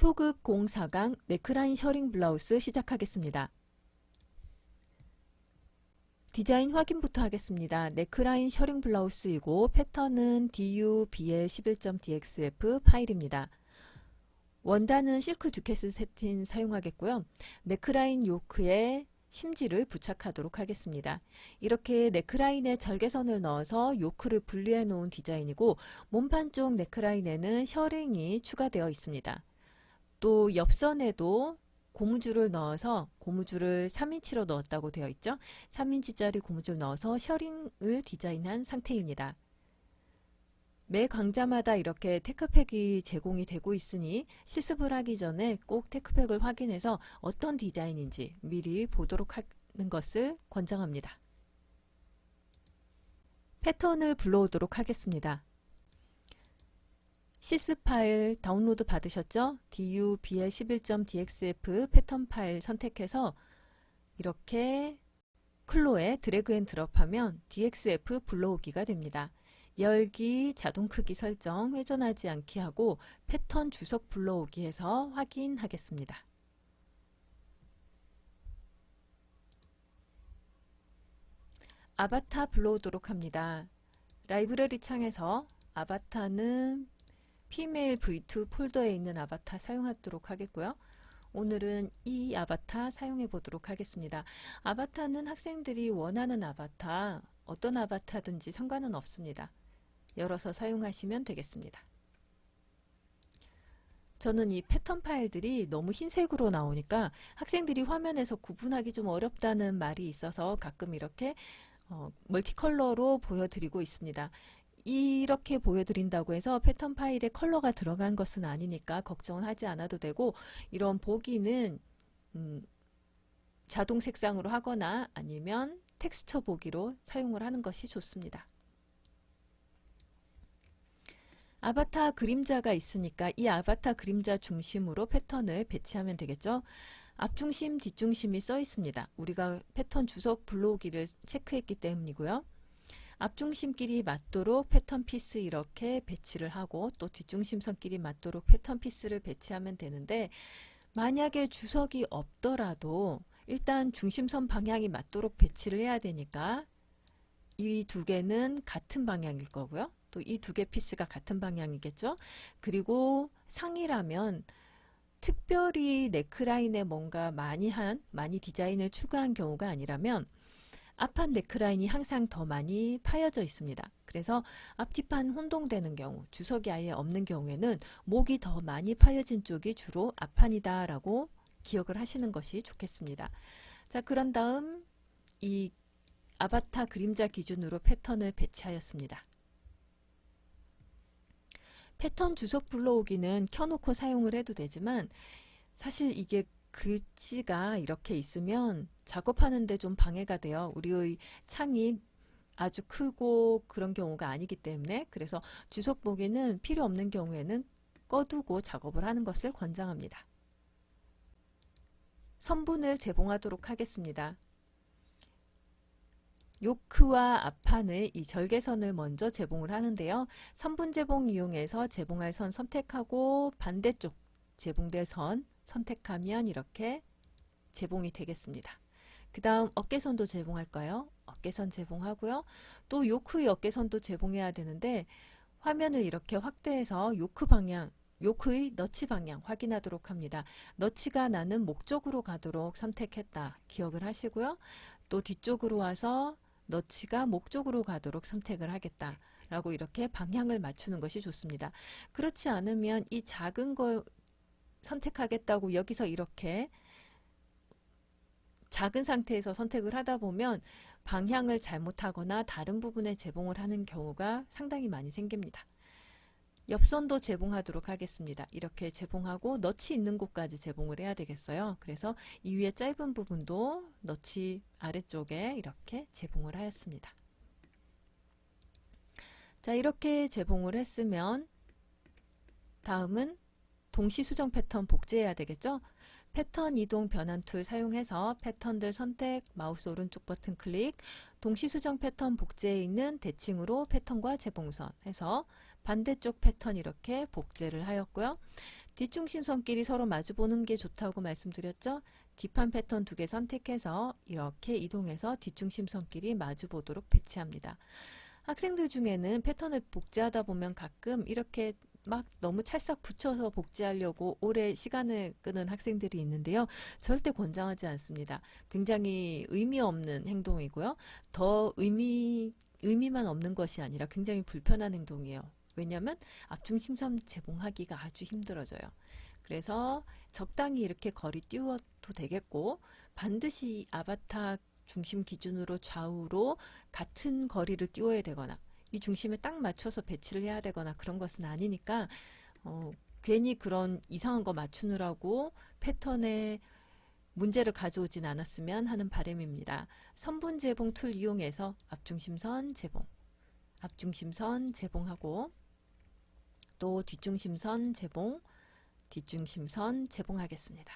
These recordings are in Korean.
초급 04강 네크라인 셔링 블라우스 시작하겠습니다. 디자인 확인부터 하겠습니다. 네크라인 셔링 블라우스이고 패턴은 DU-BL11.DXF 파일입니다. 원단은 실크 듀케스 세틴 사용하겠고요. 네크라인 요크에 심지를 부착하도록 하겠습니다. 이렇게 네크라인에 절개선을 넣어서 요크를 분리해 놓은 디자인이고 몸판 쪽 네크라인에는 셔링이 추가되어 있습니다. 또 옆선에도 고무줄을 넣어서 고무줄을 3인치로 넣었다고 되어 있죠. 3인치짜리 고무줄 넣어서 셔링을 디자인한 상태입니다. 매 강자마다 이렇게 테크팩이 제공이 되고 있으니 실습을 하기 전에 꼭 테크팩을 확인해서 어떤 디자인인지 미리 보도록 하는 것을 권장합니다. 패턴을 불러오도록 하겠습니다. 실습 파일 다운로드 받으셨죠? DU-BL11.DXF 패턴 파일 선택해서 이렇게 클로에 드래그 앤 드롭하면 DXF 불러오기가 됩니다. 열기, 자동 크기 설정, 회전하지 않게 하고 패턴 주석 불러오기 해서 확인하겠습니다. 아바타 불러오도록 합니다. 라이브러리 창에서 아바타는 피메일 V2 폴더에 있는 아바타 사용하도록 하겠고요. 오늘은 이 아바타 사용해 보도록 하겠습니다. 아바타는 학생들이 원하는 아바타, 어떤 아바타든지 상관은 없습니다. 열어서 사용하시면 되겠습니다. 저는 이 패턴 파일들이 너무 흰색으로 나오니까 학생들이 화면에서 구분하기 좀 어렵다는 말이 있어서 가끔 이렇게 멀티컬러로 보여드리고 있습니다. 이렇게 보여드린다고 해서 패턴 파일에 컬러가 들어간 것은 아니니까 걱정은 하지 않아도 되고, 이런 보기는 자동 색상으로 하거나 아니면 텍스처 보기로 사용을 하는 것이 좋습니다. 아바타 그림자가 있으니까 이 아바타 그림자 중심으로 패턴을 배치하면 되겠죠. 앞중심, 뒷중심이 써 있습니다. 우리가 패턴 주석 불러오기를 체크했기 때문이고요. 앞중심끼리 맞도록 패턴 피스 이렇게 배치를 하고 또 뒷중심선끼리 맞도록 패턴 피스를 배치하면 되는데, 만약에 주석이 없더라도 일단 중심선 방향이 맞도록 배치를 해야 되니까 이 두 개는 같은 방향일 거고요. 또 이 두 개 피스가 같은 방향이겠죠. 그리고 상이라면 특별히 네크라인에 뭔가 많이 디자인을 추가한 경우가 아니라면 앞판 네크라인이 항상 더 많이 파여져 있습니다. 그래서 앞뒤판 혼동되는 경우, 주석이 아예 없는 경우에는 목이 더 많이 파여진 쪽이 주로 앞판이다 라고 기억을 하시는 것이 좋겠습니다. 자, 그런 다음 이 아바타 그림자 기준으로 패턴을 배치하였습니다. 패턴 주석 불러오기는 켜놓고 사용을 해도 되지만 사실 이게 글씨가 이렇게 있으면 작업하는데 좀 방해가 돼요. 우리의 창이 아주 크고 그런 경우가 아니기 때문에, 그래서 주석 보기는 필요 없는 경우에는 꺼두고 작업을 하는 것을 권장합니다. 선분을 제봉하도록 하겠습니다. 요크와 앞판의 이 절개선을 먼저 제봉을 하는데요. 선분 제봉 이용해서 제봉할 선 선택하고 반대쪽 제봉될 선 선택하면 이렇게 제봉이 되겠습니다. 그 다음 어깨선도 제봉할까요? 어깨선 제봉하고요. 또 요크의 어깨선도 제봉해야 되는데 화면을 이렇게 확대해서 요크 방향, 요크의 너치 방향 확인하도록 합니다. 너치가 나는 목 쪽으로 가도록 선택했다 기억을 하시고요. 또 뒤쪽으로 와서 너치가 목 쪽으로 가도록 선택을 하겠다 라고 이렇게 방향을 맞추는 것이 좋습니다. 그렇지 않으면 이 작은 걸 선택하겠다고 여기서 이렇게 작은 상태에서 선택을 하다 보면 방향을 잘못하거나 다른 부분에 제봉을 하는 경우가 상당히 많이 생깁니다. 옆선도 제봉하도록 하겠습니다. 이렇게 제봉하고 너치 있는 곳까지 제봉을 해야 되겠어요. 그래서 이 위에 짧은 부분도 너치 아래쪽에 이렇게 제봉을 하였습니다. 자, 이렇게 제봉을 했으면 다음은 동시 수정 패턴 복제해야 되겠죠. 패턴 이동 변환 툴 사용해서 패턴들 선택, 마우스 오른쪽 버튼 클릭, 동시 수정 패턴 복제에 있는 대칭으로 패턴과 재봉선 해서 반대쪽 패턴 이렇게 복제를 하였고요. 뒷중심선끼리 서로 마주보는 게 좋다고 말씀드렸죠? 뒷판 패턴 2개 선택해서 이렇게 이동해서 뒷중심선끼리 마주보도록 배치합니다. 학생들 중에는 패턴을 복제하다 보면 가끔 이렇게 막 너무 찰싹 붙여서 복제하려고 오래 시간을 끄는 학생들이 있는데요. 절대 권장하지 않습니다. 굉장히 의미 없는 행동이고요. 더 의미만 없는 것이 아니라 굉장히 불편한 행동이에요. 왜냐하면 앞중심선 제봉하기가 아주 힘들어져요. 그래서 적당히 이렇게 거리 띄워도 되겠고, 반드시 아바타 중심 기준으로 좌우로 같은 거리를 띄워야 되거나 이 중심에 딱 맞춰서 배치를 해야 되거나 그런 것은 아니니까 괜히 그런 이상한 거 맞추느라고 패턴에 문제를 가져오진 않았으면 하는 바람입니다. 선분 제봉 툴 이용해서 앞중심선 제봉, 앞중심선 제봉하고 또 뒷중심선 제봉, 뒷중심선 제봉하겠습니다.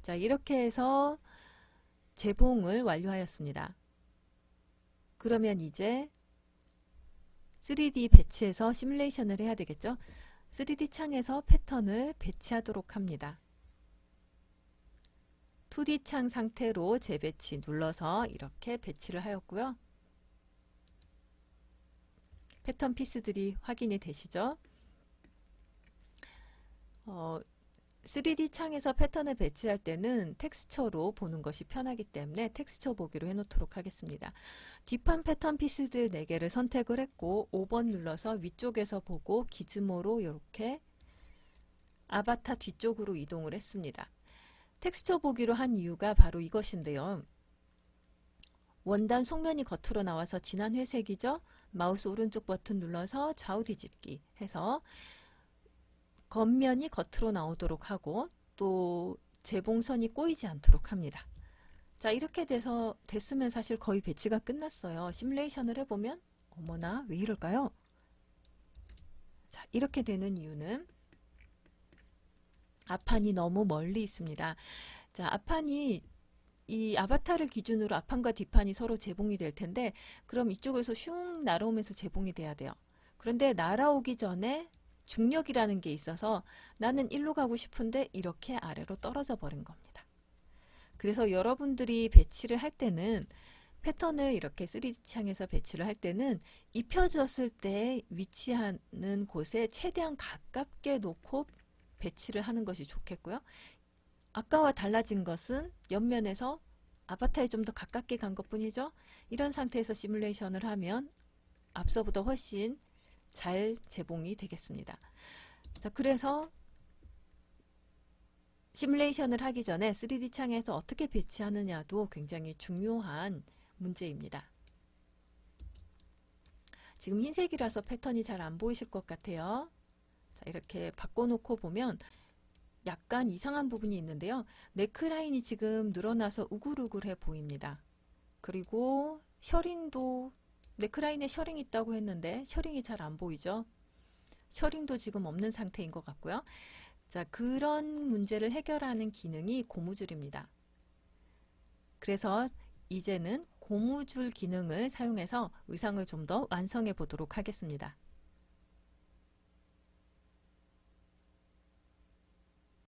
자, 이렇게 해서 제봉을 완료하였습니다. 그러면 이제 3D 배치해서 시뮬레이션을 해야 되겠죠? 3D 창에서 패턴을 배치하도록 합니다. 2D 창 상태로 재배치 눌러서 이렇게 배치를 하였고요. 패턴 피스들이 확인이 되시죠? 3D 창에서 패턴을 배치할 때는 텍스처로 보는 것이 편하기 때문에 텍스처 보기로 해놓도록 하겠습니다. 뒷판 패턴 피스들 4개를 선택을 했고 5번 눌러서 위쪽에서 보고 기즈모로 이렇게 아바타 뒤쪽으로 이동을 했습니다. 텍스처 보기로 한 이유가 바로 이것인데요. 원단 속면이 겉으로 나와서 진한 회색이죠. 마우스 오른쪽 버튼 눌러서 좌우 뒤집기 해서 겉면이 겉으로 나오도록 하고 또 재봉선이 꼬이지 않도록 합니다. 자, 이렇게 됐으면 사실 거의 배치가 끝났어요. 시뮬레이션을 해보면 어머나 왜 이럴까요? 자, 이렇게 되는 이유는 앞판이 너무 멀리 있습니다. 자, 앞판이 이 아바타를 기준으로 앞판과 뒷판이 서로 재봉이 될 텐데 그럼 이쪽에서 슝 날아오면서 재봉이 돼야 돼요. 그런데 날아오기 전에 중력이라는 게 있어서 나는 일로 가고 싶은데 이렇게 아래로 떨어져 버린 겁니다. 그래서 여러분들이 배치를 할 때는 패턴을 이렇게 3D 창에서 배치를 할 때는 입혀졌을 때 위치하는 곳에 최대한 가깝게 놓고 배치를 하는 것이 좋겠고요. 아까와 달라진 것은 옆면에서 아바타에 좀 더 가깝게 간 것뿐이죠. 이런 상태에서 시뮬레이션을 하면 앞서보다 훨씬 잘 재봉이 되겠습니다. 자, 그래서 시뮬레이션을 하기 전에 3D 창에서 어떻게 배치하느냐도 굉장히 중요한 문제입니다. 지금 흰색이라서 패턴이 잘 안 보이실 것 같아요. 자, 이렇게 바꿔놓고 보면 약간 이상한 부분이 있는데요. 네크라인이 지금 늘어나서 우글우글해 보입니다. 그리고 셔링도 네크라인에 셔링이 있다고 했는데 셔링이 잘 안 보이죠. 셔링도 지금 없는 상태인 것 같고요. 자, 그런 문제를 해결하는 기능이 고무줄입니다. 그래서 이제는 고무줄 기능을 사용해서 의상을 좀 더 완성해 보도록 하겠습니다.